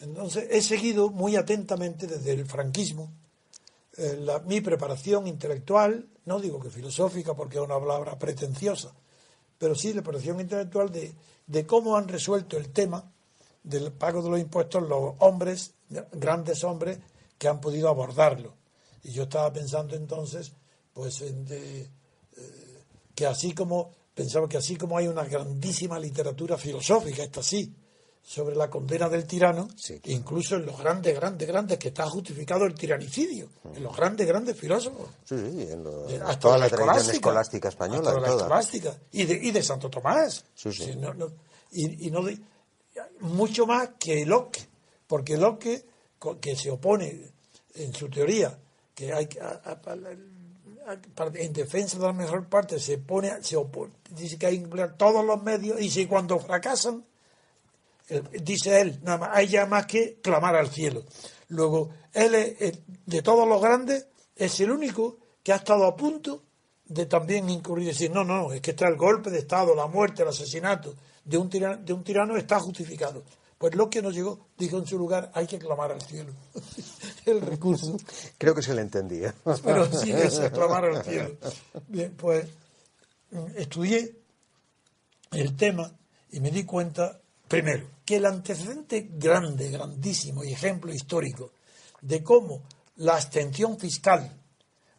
Entonces he seguido muy atentamente desde el franquismo mi preparación intelectual, no digo que filosófica porque es una palabra pretenciosa, pero sí la preparación intelectual de cómo han resuelto el tema del pago de los impuestos los hombres, grandes hombres, que han podido abordarlo. Y yo estaba pensando entonces, pues, que así como, pensaba que así como hay una grandísima literatura filosófica, esta sí, sobre la condena del tirano, sí, incluso en los grandes, que está justificado el tiranicidio, en los grandes filósofos. Sí, en hasta toda la tradición escolástica española. Hasta la escolástica. Y de Santo Tomás. Sí, sí. Y mucho más que Locke, porque Locke, que se opone en su teoría, que hay en defensa de la mejor parte, se opone, dice que hay que emplear todos los medios, y si cuando fracasan, dice él, nada más, hay ya más que clamar al cielo. Luego, él es, de todos los grandes, es el único que ha estado a punto de también incurrir y decir, no, es que está el golpe de Estado, la muerte, el asesinato de un tirano está justificado. Pues lo que nos llegó, dijo en su lugar, hay que clamar al cielo. El recurso. Creo que se le entendía. Pero sí, es clamar al cielo. Bien, pues estudié el tema y me di cuenta, primero, que el antecedente grandísimo y ejemplo histórico de cómo la abstención fiscal,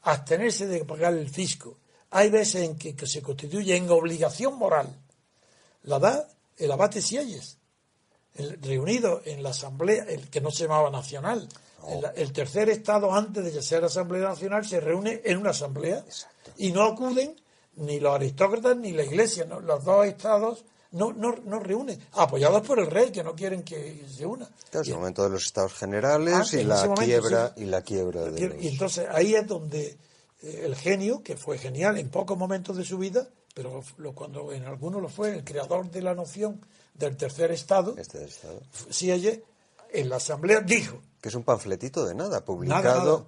abstenerse de pagar el fisco, hay veces en que se constituye en obligación moral, la da el abate Sieyes, reunido en la Asamblea, el que no se llamaba Nacional. El tercer estado, antes de ser Asamblea Nacional, se reúne en una asamblea. Exacto. Y no acuden ni los aristócratas ni la Iglesia, ¿no? Los dos estados no reúnen, apoyados por el rey, que no quieren que se una. Claro, es el momento de los estados generales y la quiebra de Y entonces ahí es donde el genio, que fue genial en pocos momentos de su vida, pero cuando en algunos lo fue, el creador de la noción del tercer estado, Sieyes, en la asamblea dijo, que es un panfletito de nada, publicado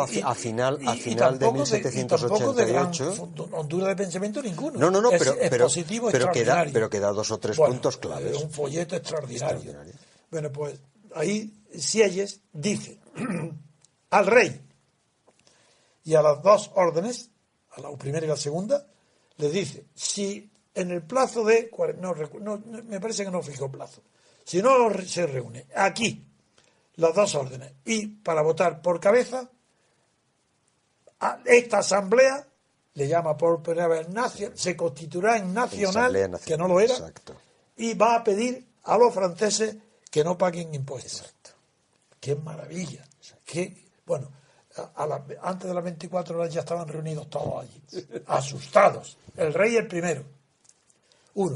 a final de 1788. Hondura de pensamiento ninguno. No, pero positivo, extraordinario. Pero que da dos o tres puntos claves. Un folleto extraordinario. Bueno, pues ahí Sieyes dice al rey y a las dos órdenes, a la primera y la segunda, le dice, si en el plazo de... me parece que no fijó plazo. Si no se reúne aquí las dos órdenes y para votar por cabeza, a esta asamblea, le llama por primera vez se constituirá en nacional, que no lo era, exacto, y va a pedir a los franceses que no paguen impuestos. Exacto. ¡Qué maravilla! Bueno, antes de las 24 horas ya estaban reunidos todos allí, asustados. El rey el primero.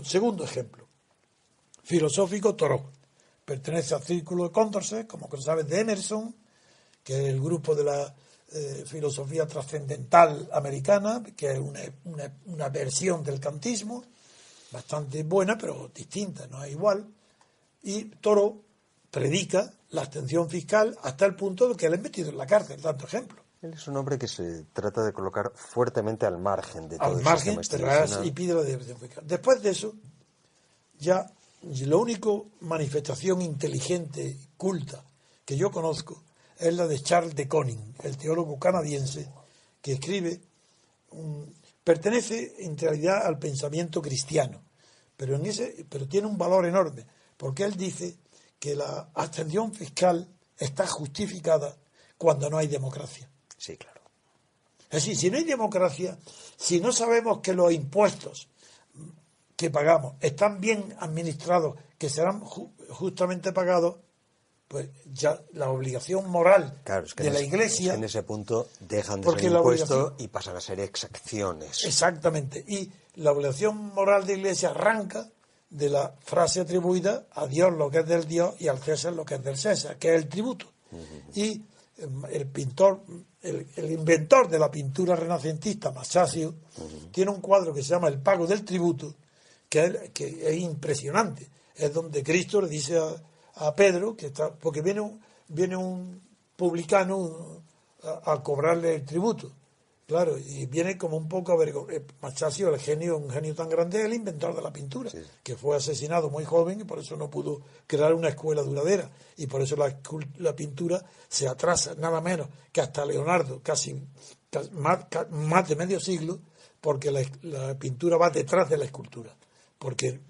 Segundo ejemplo, filosófico, Thoreau. Pertenece al círculo de Condorcet, como que sabes, de Emerson, que es el grupo de la filosofía trascendental americana, que es una versión del kantismo, bastante buena, pero distinta, no es igual. Y Thoreau predica la abstención fiscal hasta el punto de que él es metido en la cárcel, tanto ejemplo. Él es un hombre que se trata de colocar fuertemente al margen de todo el sistema institucional. Y pide la abstención fiscal. Después de eso, ya la única manifestación inteligente, culta, que yo conozco, es la de Charles de Koning, el teólogo canadiense, que escribe, pertenece en realidad al pensamiento cristiano, pero tiene un valor enorme, porque él dice que la abstención fiscal está justificada cuando no hay democracia. Sí, claro. Es decir, si no hay democracia, si no sabemos que los impuestos que pagamos están bien administrados, que serán justamente pagados, pues ya la obligación moral de la Iglesia... En ese punto dejan de ser impuestos y pasan a ser exacciones. Exactamente. Y la obligación moral de la Iglesia arranca de la frase atribuida a Dios lo que es del Dios y al César lo que es del César, que es el tributo. Y el pintor, el inventor de la pintura renacentista, Masaccio, tiene un cuadro que se llama El pago del tributo, que es impresionante. Es donde Cristo le dice a Pedro, porque viene un publicano a cobrarle el tributo. Claro, y viene como un poco Masaccio, un genio tan grande, es el inventor de la pintura, sí, que fue asesinado muy joven y por eso no pudo crear una escuela duradera. Y por eso la pintura se atrasa nada menos que hasta Leonardo, casi más de medio siglo, porque la pintura va detrás de la escultura. Porque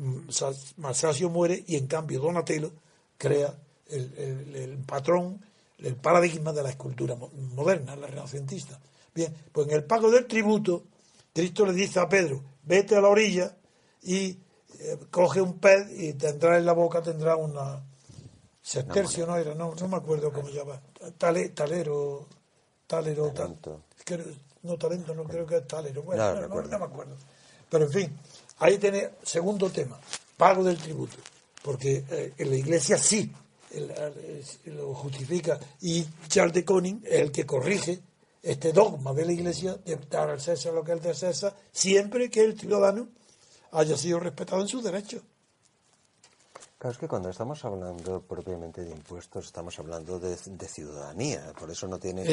Masaccio muere y en cambio Donatello crea el patrón, el paradigma de la escultura moderna, la renacentista. Bien, pues en el pago del tributo, Cristo le dice a Pedro, vete a la orilla y coge un pez y tendrá en la boca, tendrá una sestercio, no me acuerdo cómo se llama, talento. Talento, no creo que es talero, bueno, no me acuerdo. Pero en fin, ahí tiene segundo tema, pago del tributo, porque en la Iglesia sí lo justifica, y Charles de Koning es el que corrige este dogma de la Iglesia de dar al César lo que es del César, siempre que el ciudadano haya sido respetado en sus derechos. Claro, es que cuando estamos hablando propiamente de impuestos, estamos hablando de ciudadanía. Por eso no tiene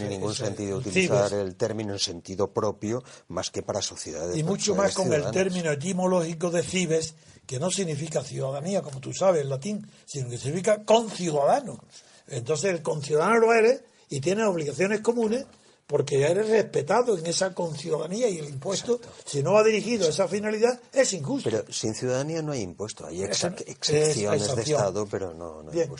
ningún sentido utilizar el término en sentido propio, más que para sociedades. Y mucho más con el término etimológico de cibes, que no significa ciudadanía, como tú sabes, en latín, sino que significa conciudadano. Entonces el conciudadano lo eres y tienes obligaciones comunes porque eres respetado en esa conciudadanía, y el impuesto, exacto, si no va dirigido a esa finalidad, es injusto. Pero sin ciudadanía no hay impuesto, hay excepciones de Estado, pero no hay impuesto.